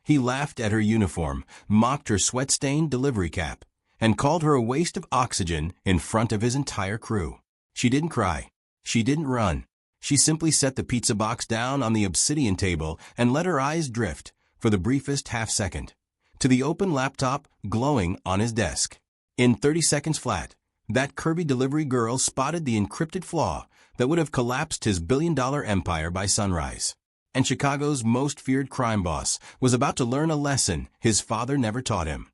He laughed at her uniform, mocked her sweat-stained delivery cap, and called her a waste of oxygen in front of his entire crew. She didn't cry. She didn't run. She simply set the pizza box down on the obsidian table and let her eyes drift, for the briefest half-second, to the open laptop glowing on his desk. In 30 seconds flat, that Curvy delivery girl spotted the encrypted flaw that would have collapsed his billion-dollar empire by sunrise. And Chicago's most feared crime boss was about to learn a lesson his father never taught him.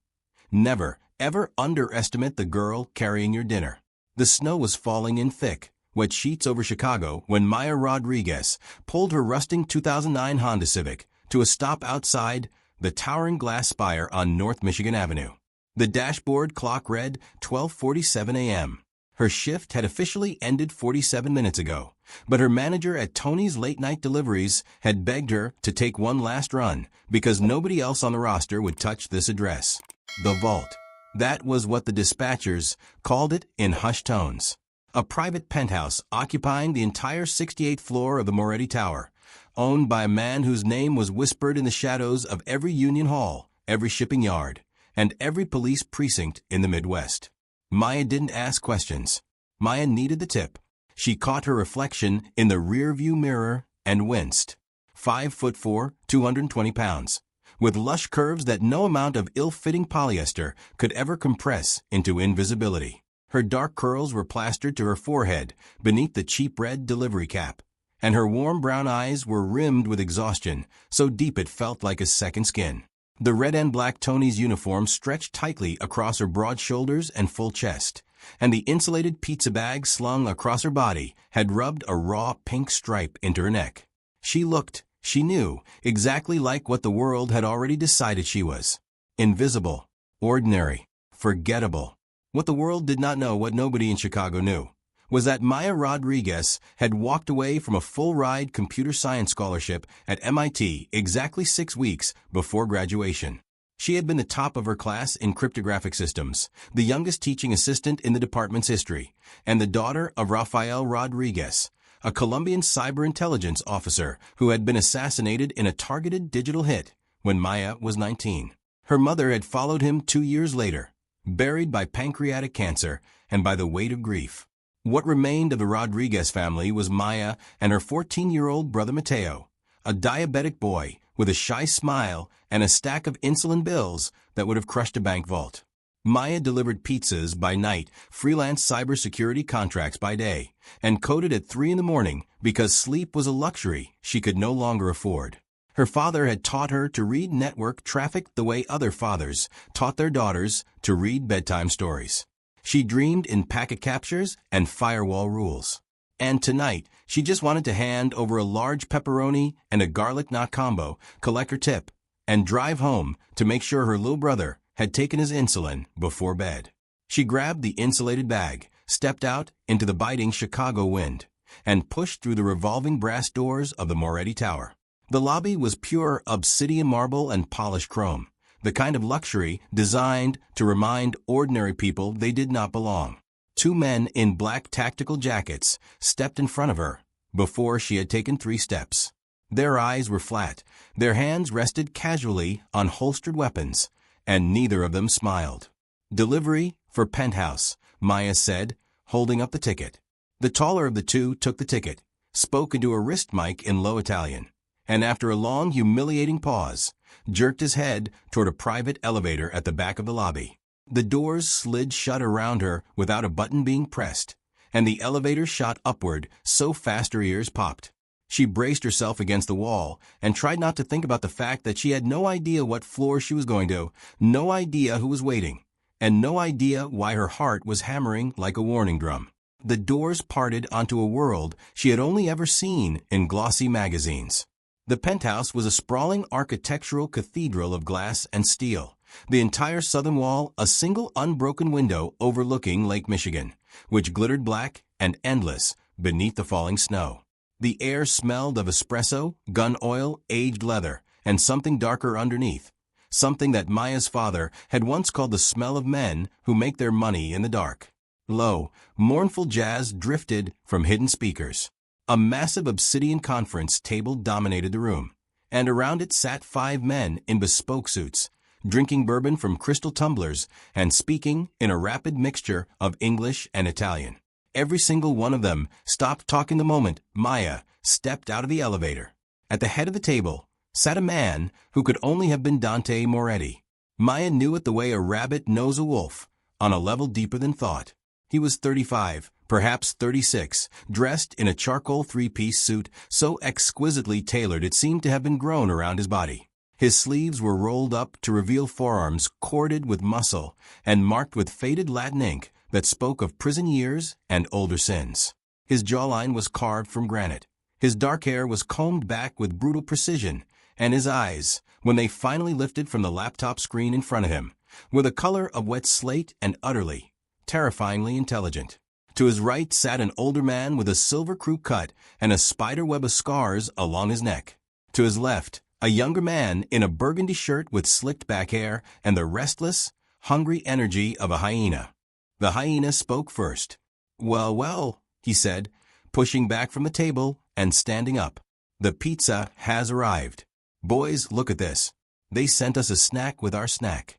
Never, ever underestimate the girl carrying your dinner. The snow was falling in thick, wet sheets over Chicago when Maya Rodriguez pulled her rusting 2009 Honda Civic to a stop outside the towering glass spire on North Michigan Avenue. The dashboard clock read 12:47 a.m. Her shift had officially ended 47 minutes ago, but her manager at Tony's late-night deliveries had begged her to take one last run because nobody else on the roster would touch this address. The Vault. That was what the dispatchers called it in hushed tones. A private penthouse occupying the entire 68th floor of the Moretti Tower, owned by a man whose name was whispered in the shadows of every union hall, every shipping yard, and every police precinct in the Midwest. Maya didn't ask questions. Maya needed the tip. She caught her reflection in the rearview mirror and winced. 5'4", 220 pounds, with lush curves that no amount of ill-fitting polyester could ever compress into invisibility. Her dark curls were plastered to her forehead beneath the cheap red delivery cap, and her warm brown eyes were rimmed with exhaustion, so deep it felt like a second skin. The red and black Tony's uniform stretched tightly across her broad shoulders and full chest, and the insulated pizza bag slung across her body had rubbed a raw pink stripe into her neck. She looked, she knew, exactly like what the world had already decided she was. Invisible, ordinary, forgettable. What the world did not know, what nobody in Chicago knew, was that Maya Rodriguez had walked away from a full-ride computer science scholarship at MIT exactly 6 weeks before graduation. She had been the top of her class in cryptographic systems, the youngest teaching assistant in the department's history, and the daughter of Rafael Rodriguez, a Colombian cyber intelligence officer who had been assassinated in a targeted digital hit when Maya was 19. Her mother had followed him 2 years later, buried by pancreatic cancer and by the weight of grief. What remained of the Rodriguez family was Maya and her 14-year-old brother Mateo, a diabetic boy with a shy smile and a stack of insulin bills that would have crushed a bank vault. Maya delivered pizzas by night, freelance cybersecurity contracts by day, and coded at 3 in the morning because sleep was a luxury she could no longer afford. Her father had taught her to read network traffic the way other fathers taught their daughters to read bedtime stories. She dreamed in packet captures and firewall rules. And tonight, she just wanted to hand over a large pepperoni and a garlic knot combo, collect her tip, and drive home to make sure her little brother had taken his insulin before bed. She grabbed the insulated bag, stepped out into the biting Chicago wind, and pushed through the revolving brass doors of the Moretti Tower. The lobby was pure obsidian marble and polished chrome, the kind of luxury designed to remind ordinary people they did not belong. 2 men in black tactical jackets stepped in front of her before she had taken 3 steps. Their eyes were flat, their hands rested casually on holstered weapons, and neither of them smiled. "Delivery for Penthouse," Maya said, holding up the ticket. The taller of the two took the ticket, spoke into a wrist mic in low Italian, and after a long, humiliating pause, jerked his head toward a private elevator at the back of the lobby. The doors slid shut around her without a button being pressed, and the elevator shot upward so fast her ears popped. She braced herself against the wall and tried not to think about the fact that she had no idea what floor she was going to, no idea who was waiting, and no idea why her heart was hammering like a warning drum. The doors parted onto a world she had only ever seen in glossy magazines. The penthouse was a sprawling architectural cathedral of glass and steel, the entire southern wall a single unbroken window overlooking Lake Michigan, which glittered black and endless beneath the falling snow. The air smelled of espresso, gun oil, aged leather, and something darker underneath, something that Maya's father had once called the smell of men who make their money in the dark. Low, mournful jazz drifted from hidden speakers. A massive obsidian conference table dominated the room, and around it sat 5 men in bespoke suits, drinking bourbon from crystal tumblers and speaking in a rapid mixture of English and Italian. Every single one of them stopped talking the moment Maya stepped out of the elevator. At the head of the table sat a man who could only have been Dante Moretti. Maya knew it the way a rabbit knows a wolf, on a level deeper than thought. He was 35, perhaps 36, dressed in a charcoal 3-piece suit so exquisitely tailored it seemed to have been grown around his body. His sleeves were rolled up to reveal forearms corded with muscle and marked with faded Latin ink that spoke of prison years and older sins. His jawline was carved from granite. His dark hair was combed back with brutal precision, and his eyes, when they finally lifted from the laptop screen in front of him, were the color of wet slate and utterly, terrifyingly intelligent. To his right sat an older man with a silver crew cut and a spider web of scars along his neck. To his left, a younger man in a burgundy shirt with slicked back hair and the restless, hungry energy of a hyena. The hyena spoke first. "Well, well," he said, pushing back from the table and standing up. "The pizza has arrived. Boys, look at this. They sent us a snack with our snack."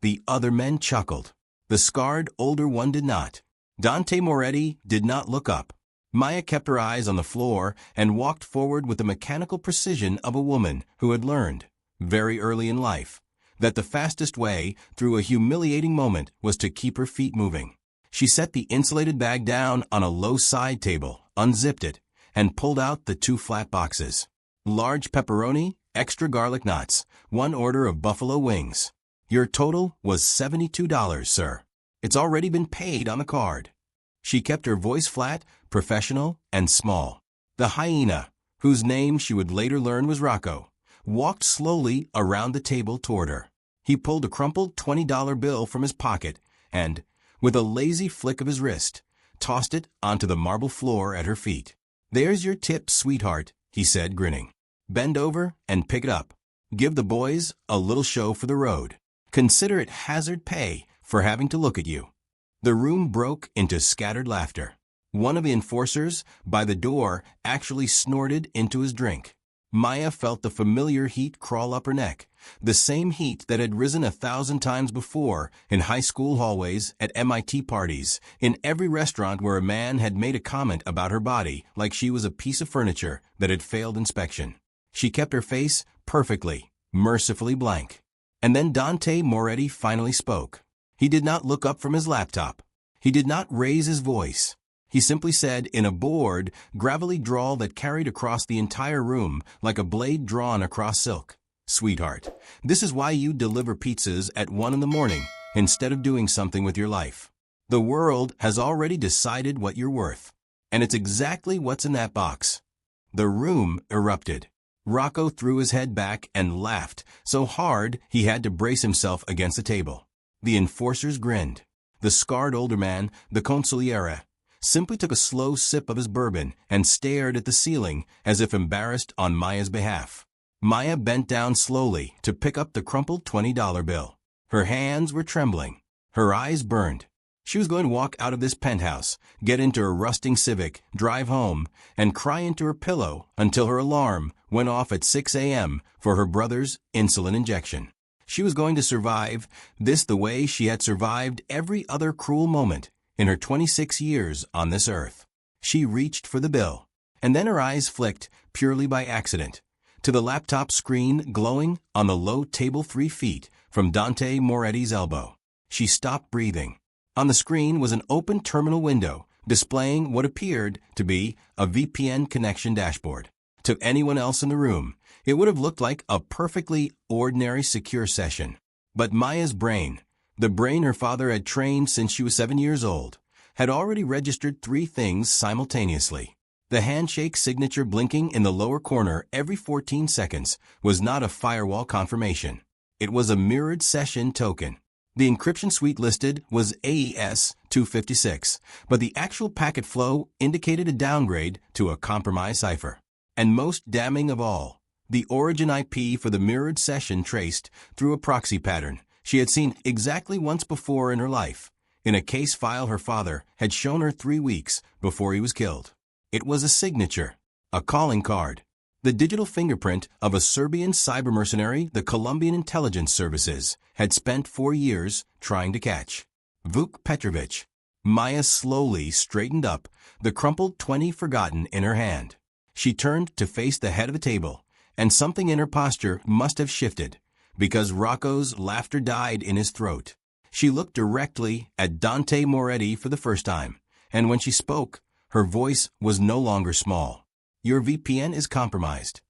The other men chuckled. The scarred older one did not. Dante Moretti did not look up. Maya kept her eyes on the floor and walked forward with the mechanical precision of a woman who had learned, very early in life, that the fastest way through a humiliating moment was to keep her feet moving. She set the insulated bag down on a low side table, unzipped it, and pulled out the 2 flat boxes. Large pepperoni, extra garlic knots, 1 order of buffalo wings. "Your total was $72, sir. It's already been paid on the card." She kept her voice flat, professional, and small. The hyena, whose name she would later learn was Rocco, walked slowly around the table toward her. He pulled a crumpled $20 bill from his pocket and, with a lazy flick of his wrist, tossed it onto the marble floor at her feet. "There's your tip, sweetheart," he said, grinning. "Bend over and pick it up. Give the boys a little show for the road. Consider it hazard pay for having to look at you." The room broke into scattered laughter. One of the enforcers by the door actually snorted into his drink. Maya felt the familiar heat crawl up her neck, the same heat that had risen 1,000 times before in high school hallways, at MIT parties, in every restaurant where a man had made a comment about her body like she was a piece of furniture that had failed inspection. She kept her face perfectly, mercifully blank. And then Dante Moretti finally spoke. He did not look up from his laptop. He did not raise his voice. He simply said in a bored, gravelly drawl that carried across the entire room like a blade drawn across silk, "Sweetheart, this is why you deliver pizzas at 1 in the morning instead of doing something with your life. The world has already decided what you're worth, and it's exactly what's in that box." The room erupted. Rocco threw his head back and laughed so hard he had to brace himself against the table. The enforcers grinned. The scarred older man, the consigliere, simply took a slow sip of his bourbon and stared at the ceiling as if embarrassed on Maya's behalf. Maya bent down slowly to pick up the crumpled $20 bill. Her hands were trembling. Her eyes burned. She was going to walk out of this penthouse, get into her rusting Civic, drive home, and cry into her pillow until her alarm went off at 6 a.m. for her brother's insulin injection. She was going to survive this the way she had survived every other cruel moment in her 26 years on this earth. She reached for the bill, and then her eyes flicked, purely by accident, to the laptop screen glowing on the low table 3 feet from Dante Moretti's elbow. She stopped breathing. On the screen was an open terminal window displaying what appeared to be a VPN connection dashboard. To anyone else in the room, it would have looked like a perfectly ordinary secure session. But Maya's brain, the brain her father had trained since she was 7 years old, had already registered 3 things simultaneously. The handshake signature blinking in the lower corner every 14 seconds was not a firewall confirmation. It was a mirrored session token. The encryption suite listed was AES 256, but the actual packet flow indicated a downgrade to a compromised cipher. And most damning of all, the origin IP for the mirrored session traced through a proxy pattern she had seen exactly once before in her life, in a case file her father had shown her 3 weeks before he was killed. It was a signature, a calling card. The digital fingerprint of a Serbian cyber mercenary the Colombian intelligence services had spent 4 years trying to catch. Vuk Petrovic. Maya slowly straightened up, the crumpled 20 forgotten in her hand. She turned to face the head of the table, and something in her posture must have shifted, because Rocco's laughter died in his throat. She looked directly at Dante Moretti for the first time, and when she spoke, her voice was no longer small. Your VPN is compromised.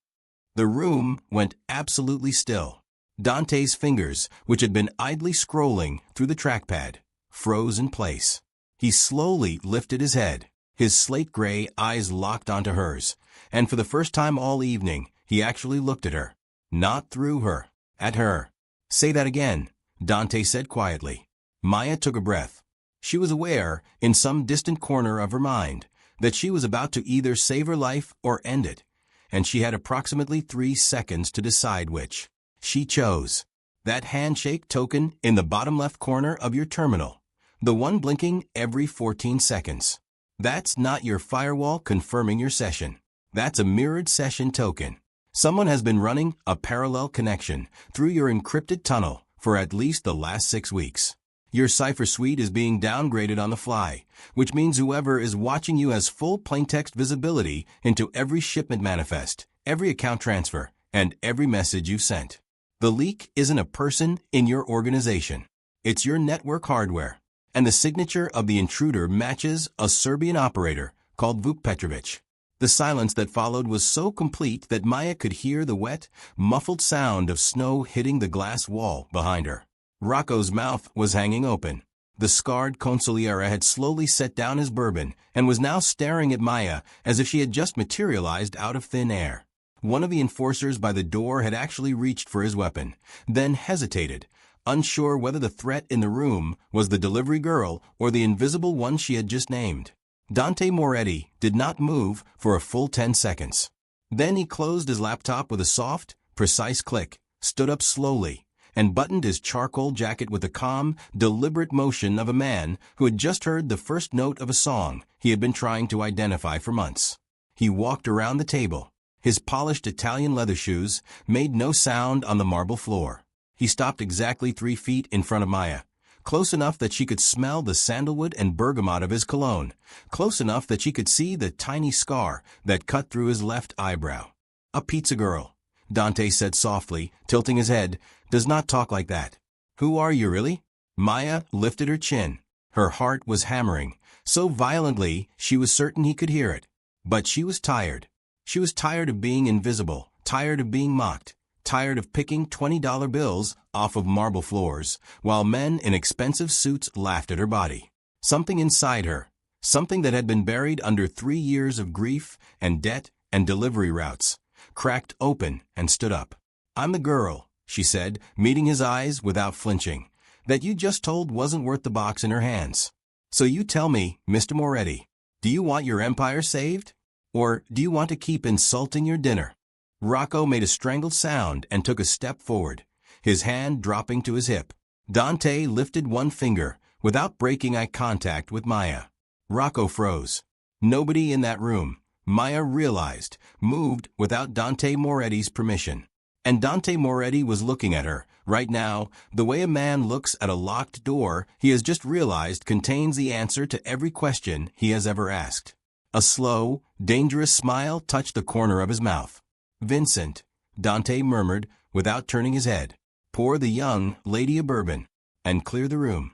The room went absolutely still. Dante's fingers, which had been idly scrolling through the trackpad, froze in place. He slowly lifted his head, his slate-gray eyes locked onto hers, and for the first time all evening, he actually looked at her. Not through her, at her. Say that again, Dante said quietly. Maya took a breath. She was aware, in some distant corner of her mind, that she was about to either save her life or end it, and she had approximately 3 seconds to decide which. She chose that handshake token in the bottom left corner of your terminal, the one blinking every 14 seconds. That's not your firewall confirming your session. That's a mirrored session token. Someone has been running a parallel connection through your encrypted tunnel for at least the last 6 weeks. Your cipher suite is being downgraded on the fly, which means whoever is watching you has full plaintext visibility into every shipment manifest, every account transfer, and every message you've sent. The leak isn't a person in your organization. It's your network hardware, and the signature of the intruder matches a Serbian operator called Vuk Petrovic. The silence that followed was so complete that Maya could hear the wet, muffled sound of snow hitting the glass wall behind her. Rocco's mouth was hanging open. The scarred consigliere had slowly set down his bourbon and was now staring at Maya as if she had just materialized out of thin air. One of the enforcers by the door had actually reached for his weapon, then hesitated, unsure whether the threat in the room was the delivery girl or the invisible one she had just named. Dante Moretti did not move for a full 10 seconds. Then he closed his laptop with a soft, precise click, stood up slowly, and buttoned his charcoal jacket with the calm, deliberate motion of a man who had just heard the first note of a song he had been trying to identify for months. He walked around the table. His polished Italian leather shoes made no sound on the marble floor. He stopped exactly 3 feet in front of Maya, close enough that she could smell the sandalwood and bergamot of his cologne, close enough that she could see the tiny scar that cut through his left eyebrow. A pizza girl, Dante said softly, tilting his head, does not talk like that. Who are you really? Maya lifted her chin. Her heart was hammering, so violently she was certain he could hear it. But she was tired. She was tired of being invisible, tired of being mocked, tired of picking $20 bills off of marble floors, while men in expensive suits laughed at her body. Something inside her, something that had been buried under 3 years of grief and debt and delivery routes, cracked open and stood up. I'm the girl, she said, meeting his eyes without flinching, that you just told wasn't worth the box in her hands. So you tell me, Mr. Moretti, do you want your empire saved? Or do you want to keep insulting your dinner? Rocco made a strangled sound and took a step forward, his hand dropping to his hip. Dante lifted one finger without breaking eye contact with Maya. Rocco froze. Nobody in that room, Maya realized, moved without Dante Moretti's permission. And Dante Moretti was looking at her, right now, the way a man looks at a locked door he has just realized contains the answer to every question he has ever asked. A slow, dangerous smile touched the corner of his mouth. Vincent, Dante murmured without turning his head, pour the young lady a bourbon and clear the room.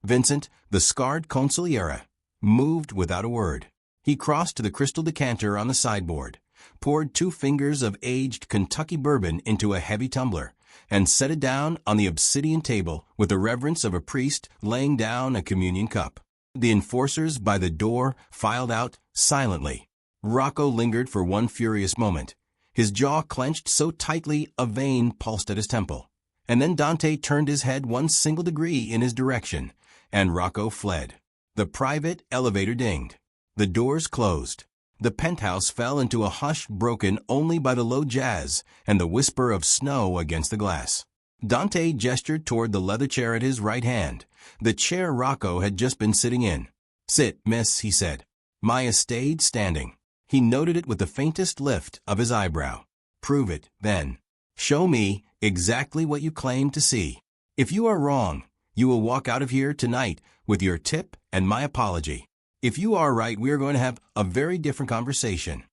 Vincent, the scarred consigliere, moved without a word. He crossed to the crystal decanter on the sideboard, poured 2 fingers of aged Kentucky bourbon into a heavy tumbler, and set it down on the obsidian table with the reverence of a priest laying down a communion cup. The enforcers by the door filed out silently. Rocco lingered for one furious moment, his jaw clenched so tightly a vein pulsed at his temple. And then Dante turned his head 1 single degree in his direction, and Rocco fled. The private elevator dinged. The doors closed. The penthouse fell into a hush broken only by the low jazz and the whisper of snow against the glass. Dante gestured toward the leather chair at his right hand, the chair Rocco had just been sitting in. Sit, miss, he said. Maya stayed standing. He noted it with the faintest lift of his eyebrow. Prove it, then. Show me exactly what you claim to see. If you are wrong, you will walk out of here tonight with your tip and my apology. If you are right, we are going to have a very different conversation.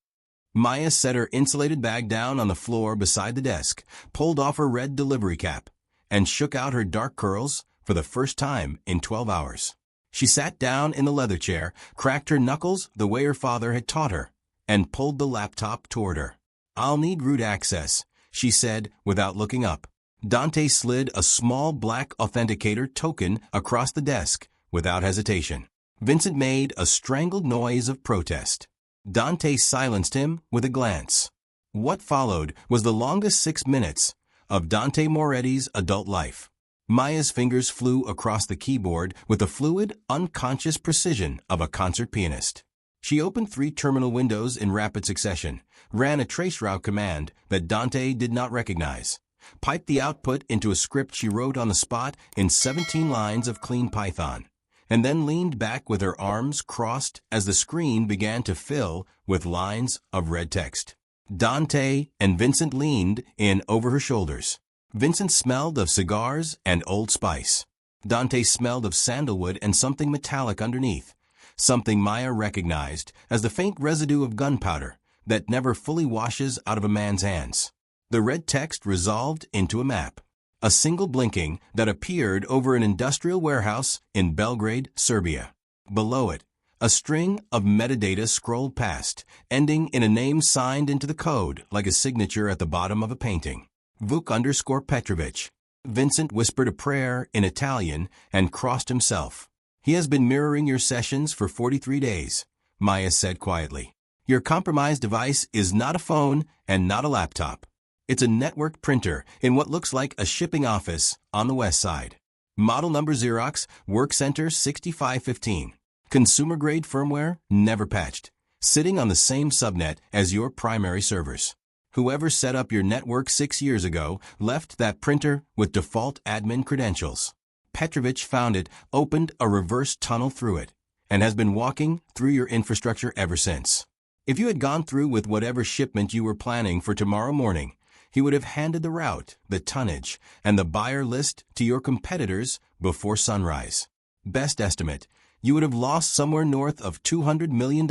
Maya set her insulated bag down on the floor beside the desk, pulled off her red delivery cap, and shook out her dark curls for the first time in 12 hours. She sat down in the leather chair, cracked her knuckles the way her father had taught her, and pulled the laptop toward her. I'll need root access, she said without looking up. Dante slid a small black authenticator token across the desk without hesitation. Vincent made a strangled noise of protest. Dante silenced him with a glance. What followed was the longest 6 minutes of Dante Moretti's adult life. Maya's fingers flew across the keyboard with the fluid, unconscious precision of a concert pianist. She opened 3 terminal windows in rapid succession, ran a traceroute command that Dante did not recognize, piped the output into a script she wrote on the spot in 17 lines of clean Python, and then leaned back with her arms crossed as the screen began to fill with lines of red text. Dante and Vincent leaned in over her shoulders. Vincent smelled of cigars and Old Spice. Dante smelled of sandalwood and something metallic underneath, something Maya recognized as the faint residue of gunpowder that never fully washes out of a man's hands. The red text resolved into a map, a single blinking that appeared over an industrial warehouse in Belgrade, Serbia. Below it, a string of metadata scrolled past, ending in a name signed into the code like a signature at the bottom of a painting. Vuk_Petrovic. Vincent whispered a prayer in Italian and crossed himself. He has been mirroring your sessions for 43 days, Maya said quietly. Your compromised device is not a phone and not a laptop. It's a networked printer in what looks like a shipping office on the west side. Model number Xerox, Work Center 6515. Consumer-grade firmware, never patched. Sitting on the same subnet as your primary servers. Whoever set up your network 6 years ago left that printer with default admin credentials. Petrovic found it, opened a reverse tunnel through it, and has been walking through your infrastructure ever since. If you had gone through with whatever shipment you were planning for tomorrow morning, he would have handed the route, the tonnage, and the buyer list to your competitors before sunrise. Best estimate, you would have lost somewhere north of $200 million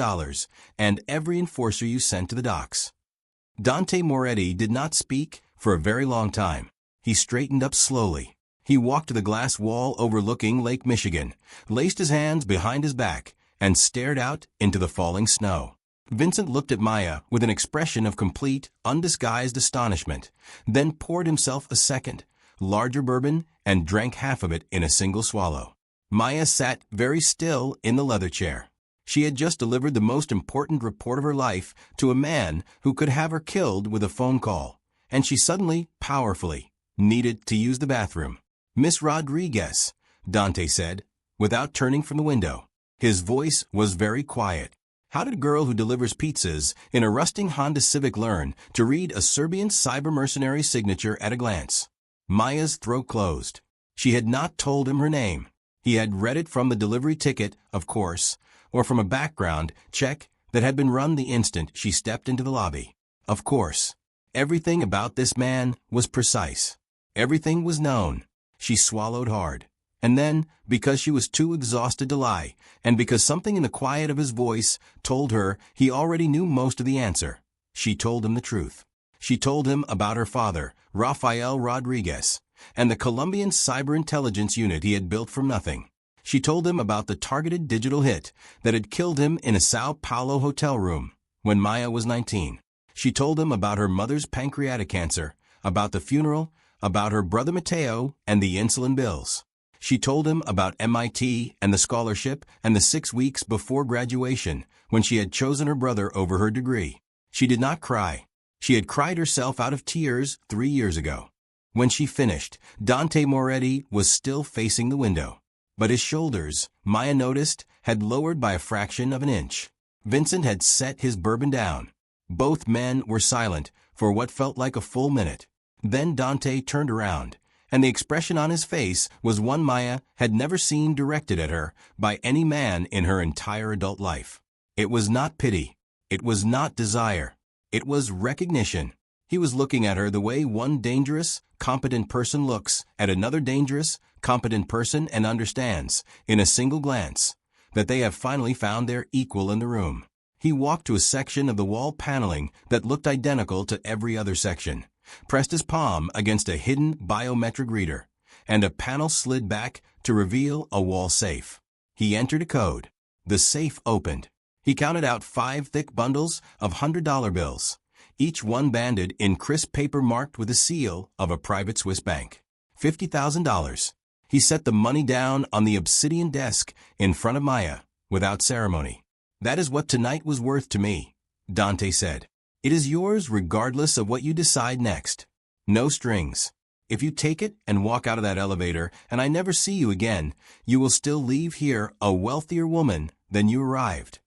and every enforcer you sent to the docks. Dante Moretti did not speak for a very long time. He straightened up slowly. He walked to the glass wall overlooking Lake Michigan, laced his hands behind his back, and stared out into the falling snow. Vincent looked at Maya with an expression of complete, undisguised astonishment, then poured himself a second, larger bourbon and drank half of it in a single swallow. Maya sat very still in the leather chair. She had just delivered the most important report of her life to a man who could have her killed with a phone call, and she suddenly, powerfully, needed to use the bathroom. Miss Rodriguez, Dante said, without turning from the window. His voice was very quiet. How did a girl who delivers pizzas in a rusting Honda Civic learn to read a Serbian cyber mercenary signature at a glance? Maya's throat closed. She had not told him her name. He had read it from the delivery ticket, of course, or from a background check that had been run the instant she stepped into the lobby. Of course. Everything about this man was precise. Everything was known. She swallowed hard. And then, because she was too exhausted to lie, and because something in the quiet of his voice told her he already knew most of the answer, she told him the truth. She told him about her father, Rafael Rodriguez, and the Colombian cyber intelligence unit he had built from nothing. She told him about the targeted digital hit that had killed him in a Sao Paulo hotel room when Maya was 19. She told him about her mother's pancreatic cancer, about the funeral, about her brother Mateo and the insulin bills. She told him about MIT and the scholarship and the 6 weeks before graduation when she had chosen her brother over her degree. She did not cry. She had cried herself out of tears 3 years ago. When she finished, Dante Moretti was still facing the window. But his shoulders, Maya noticed, had lowered by a fraction of an inch. Vincent had set his bourbon down. Both men were silent for what felt like a full minute. Then Dante turned around, and the expression on his face was one Maya had never seen directed at her by any man in her entire adult life. It was not pity. It was not desire. It was recognition. He was looking at her the way one dangerous, competent person looks at another dangerous, competent person and understands, in a single glance, that they have finally found their equal in the room. He walked to a section of the wall paneling that looked identical to every other section, pressed his palm against a hidden biometric reader, and a panel slid back to reveal a wall safe. He entered a code. The safe opened. He counted out 5 thick bundles of $100 bills, each one banded in crisp paper marked with the seal of a private Swiss bank. $50,000. He set the money down on the obsidian desk in front of Maya, without ceremony. "That is what tonight was worth to me," Dante said. "It is yours regardless of what you decide next. No strings. If you take it and walk out of that elevator and I never see you again, you will still leave here a wealthier woman than you arrived."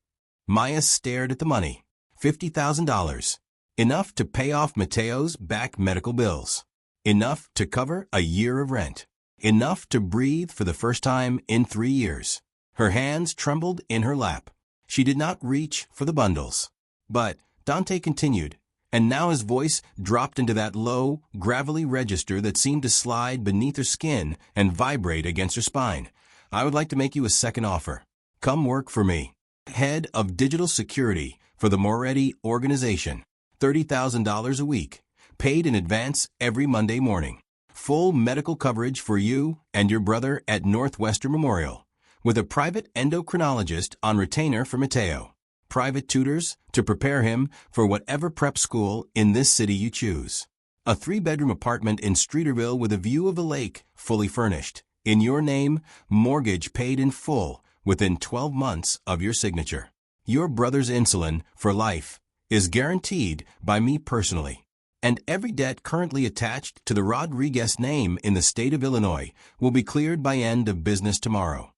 Maya stared at the money. $50,000. Enough to pay off Mateo's back medical bills. Enough to cover a year of rent. Enough to breathe for the first time in 3 years. Her hands trembled in her lap. She did not reach for the bundles. "But," Dante continued, and now his voice dropped into that low, gravelly register that seemed to slide beneath her skin and vibrate against her spine, "I would like to make you a second offer. Come work for me. Head of Digital Security for the Moretti Organization. $30,000 a week, paid in advance every Monday morning. Full medical coverage for you and your brother at Northwestern Memorial, with a private endocrinologist on retainer for Mateo. Private tutors to prepare him for whatever prep school in this city you choose. A 3-bedroom apartment in Streeterville with a view of the lake, fully furnished. In your name, mortgage paid in full within 12 months of your signature. Your brother's insulin for life is guaranteed by me personally. And every debt currently attached to the Rodriguez name in the state of Illinois will be cleared by end of business tomorrow."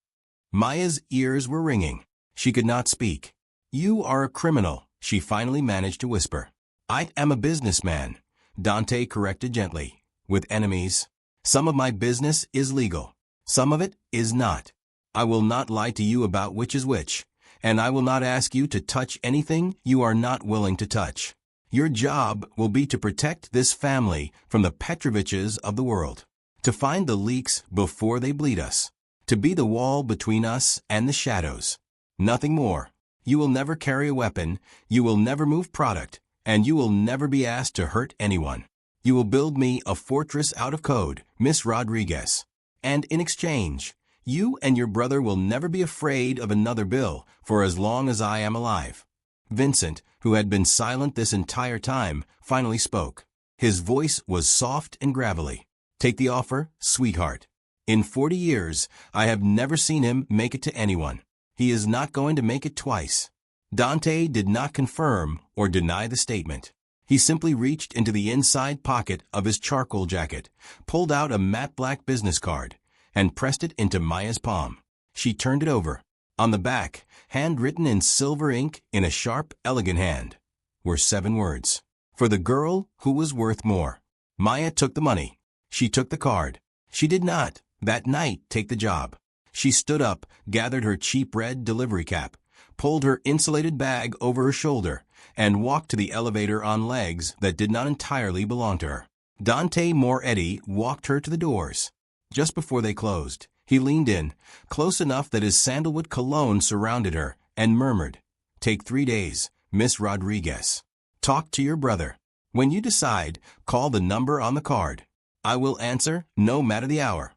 Maya's ears were ringing. She could not speak. "You are a criminal," she finally managed to whisper. "I am a businessman," Dante corrected gently, "with enemies. Some of my business is legal. Some of it is not. I will not lie to you about which is which, and I will not ask you to touch anything you are not willing to touch. Your job will be to protect this family from the Petroviches of the world, to find the leaks before they bleed us, to be the wall between us and the shadows. Nothing more. You will never carry a weapon, you will never move product, and you will never be asked to hurt anyone. You will build me a fortress out of code, Miss Rodriguez. And in exchange, you and your brother will never be afraid of another bill for as long as I am alive." Vincent, who had been silent this entire time, finally spoke. His voice was soft and gravelly. "Take the offer, sweetheart. In 40 years, I have never seen him make it to anyone. He is not going to make it twice." Dante did not confirm or deny the statement. He simply reached into the inside pocket of his charcoal jacket, pulled out a matte black business card, and pressed it into Maya's palm. She turned it over. On the back, handwritten in silver ink in a sharp, elegant hand, were 7 words. "For the girl who was worth more." Maya took the money. She took the card. She did not, that night, take the job. She stood up, gathered her cheap red delivery cap, pulled her insulated bag over her shoulder, and walked to the elevator on legs that did not entirely belong to her. Dante Moretti walked her to the doors. Just before they closed, he leaned in, close enough that his sandalwood cologne surrounded her, and murmured, "Take 3 days, Miss Rodriguez. Talk to your brother. When you decide, call the number on the card. I will answer, no matter the hour."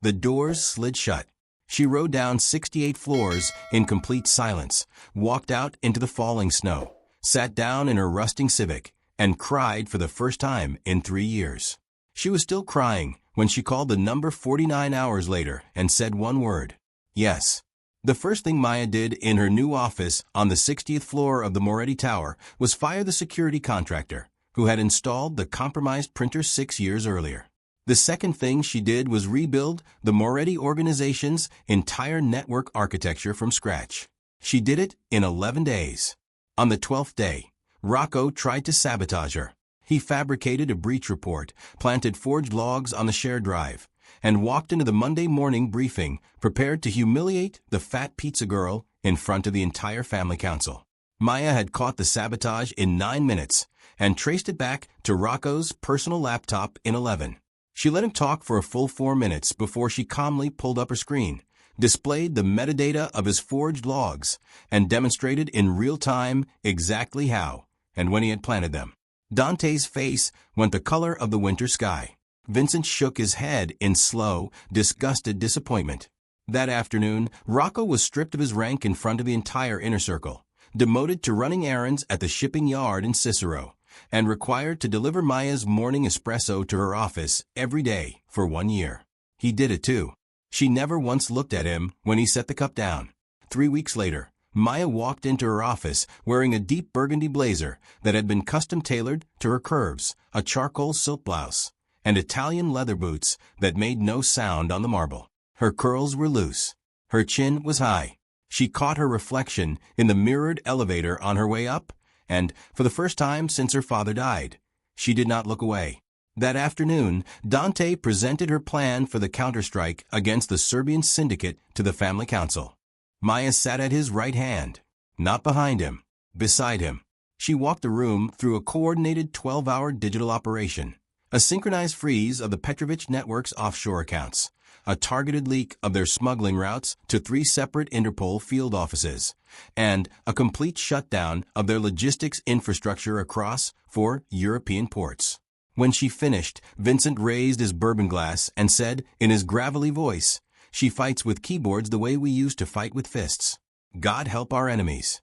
The doors slid shut. She rode down 68 floors in complete silence, walked out into the falling snow, sat down in her rusting Civic, and cried for the first time in 3 years. She was still crying when she called the number 49 hours later and said one word, "Yes." The first thing Maya did in her new office on the 60th floor of the Moretti Tower was fire the security contractor who had installed the compromised printer 6 years earlier. The second thing she did was rebuild the Moretti organization's entire network architecture from scratch. She did it in 11 days. On the 12th day, Rocco tried to sabotage her. He fabricated a breach report, planted forged logs on the shared drive, and walked into the Monday morning briefing prepared to humiliate the fat pizza girl in front of the entire family council. Maya had caught the sabotage in 9 minutes and traced it back to Rocco's personal laptop in 11. She let him talk for a full 4 minutes before she calmly pulled up her screen, displayed the metadata of his forged logs, and demonstrated in real time exactly how and when he had planted them. Dante's face went the color of the winter sky. Vincent shook his head in slow, disgusted disappointment. That afternoon, Rocco was stripped of his rank in front of the entire inner circle, demoted to running errands at the shipping yard in Cicero, and required to deliver Maya's morning espresso to her office every day for 1 year. He did it too. She never once looked at him when he set the cup down. 3 weeks later, Maya walked into her office wearing a deep burgundy blazer that had been custom-tailored to her curves, a charcoal silk blouse, and Italian leather boots that made no sound on the marble. Her curls were loose. Her chin was high. She caught her reflection in the mirrored elevator on her way up, and, for the first time since her father died, she did not look away. That afternoon, Dante presented her plan for the counterstrike against the Serbian syndicate to the family council. Maya sat at his right hand, not behind him, beside him. She walked the room through a coordinated 12-hour digital operation, a synchronized freeze of the Petrovich network's offshore accounts, a targeted leak of their smuggling routes to 3 separate Interpol field offices, and a complete shutdown of their logistics infrastructure across 4 European ports. When she finished, Vincent raised his bourbon glass and said, in his gravelly voice, "She fights with keyboards the way we used to fight with fists. God help our enemies."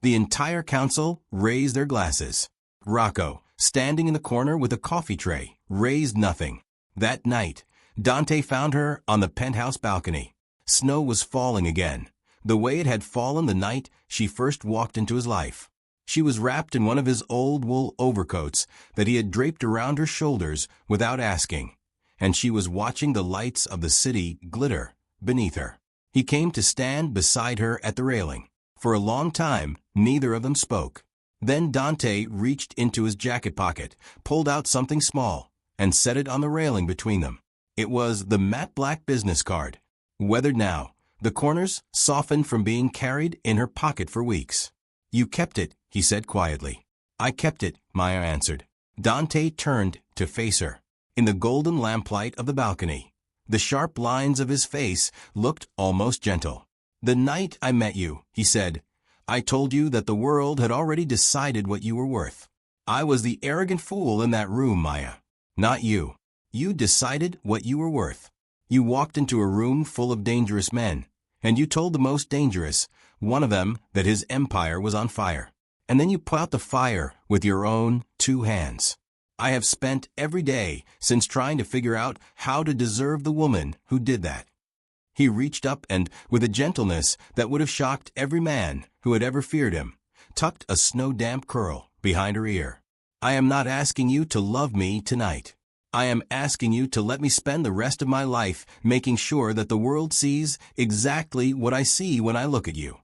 The entire council raised their glasses. Rocco, standing in the corner with a coffee tray, raised nothing. That night, Dante found her on the penthouse balcony. Snow was falling again, the way it had fallen the night she first walked into his life. She was wrapped in one of his old wool overcoats that he had draped around her shoulders without asking, and she was watching the lights of the city glitter beneath her. He came to stand beside her at the railing. For a long time, neither of them spoke. Then Dante reached into his jacket pocket, pulled out something small, and set it on the railing between them. It was the matte black business card. Weathered now, the corners softened from being carried in her pocket for weeks. "You kept it," he said quietly. "I kept it," Maya answered. Dante turned to face her. In the golden lamplight of the balcony, the sharp lines of his face looked almost gentle. "The night I met you," he said, "I told you that the world had already decided what you were worth. I was the arrogant fool in that room, Maya. Not you. You decided what you were worth. You walked into a room full of dangerous men, and you told the most dangerous, one of them, that his empire was on fire. And then you put out the fire with your own 2 hands. I have spent every day since trying to figure out how to deserve the woman who did that." He reached up and, with a gentleness that would have shocked every man who had ever feared him, tucked a snow-damp curl behind her ear. "I am not asking you to love me tonight. I am asking you to let me spend the rest of my life making sure that the world sees exactly what I see when I look at you."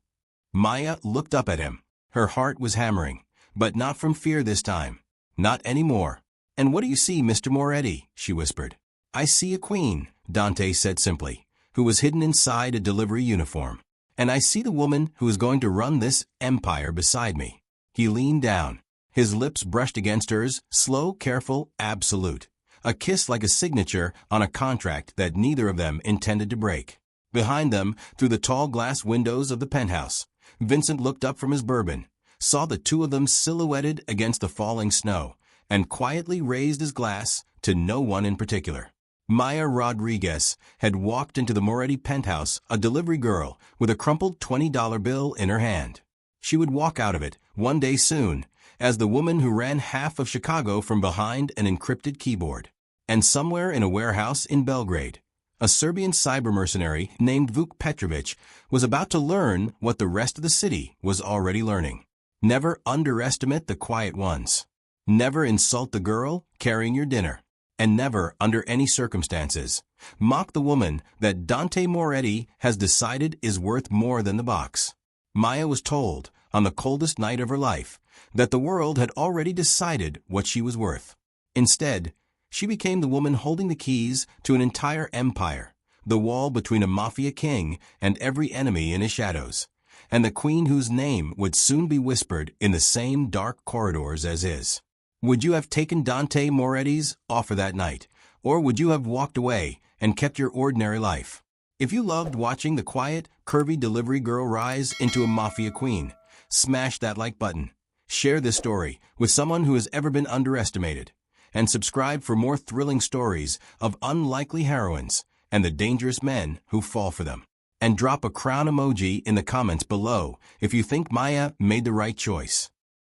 Maya looked up at him. Her heart was hammering, but not from fear this time. Not anymore. "And what do you see, Mr. Moretti?" she whispered. "I see a queen," Dante said simply, who was hidden inside a delivery uniform. "And I see the woman who is going to run this empire beside me." He leaned down. His lips brushed against hers, slow, careful, absolute. A kiss like a signature on a contract that neither of them intended to break. Behind them, through the tall glass windows of the penthouse, Vincent looked up from his bourbon, saw the 2 of them silhouetted against the falling snow, and quietly raised his glass to no one in particular. Maya Rodriguez had walked into the Moretti penthouse, a delivery girl with a crumpled $20 bill in her hand. She would walk out of it, one day soon, as the woman who ran half of Chicago from behind an encrypted keyboard. And somewhere in a warehouse in Belgrade, a Serbian cyber mercenary named Vuk Petrovich was about to learn what the rest of the city was already learning. Never underestimate the quiet ones. Never insult the girl carrying your dinner. And never, under any circumstances, mock the woman that Dante Moretti has decided is worth more than the box. Maya was told, on the coldest night of her life, that the world had already decided what she was worth. Instead, she became the woman holding the keys to an entire empire, the wall between a Mafia king and every enemy in his shadows. and the queen whose name would soon be whispered in the same dark corridors as his. Would you have taken Dante Moretti's offer that night, or would you have walked away and kept your ordinary life? If you loved watching the quiet, curvy delivery girl rise into a mafia queen, smash that like button. Share this story with someone who has ever been underestimated. And subscribe for more thrilling stories of unlikely heroines and the dangerous men who fall for them. And drop a crown emoji in the comments below if you think Maya made the right choice.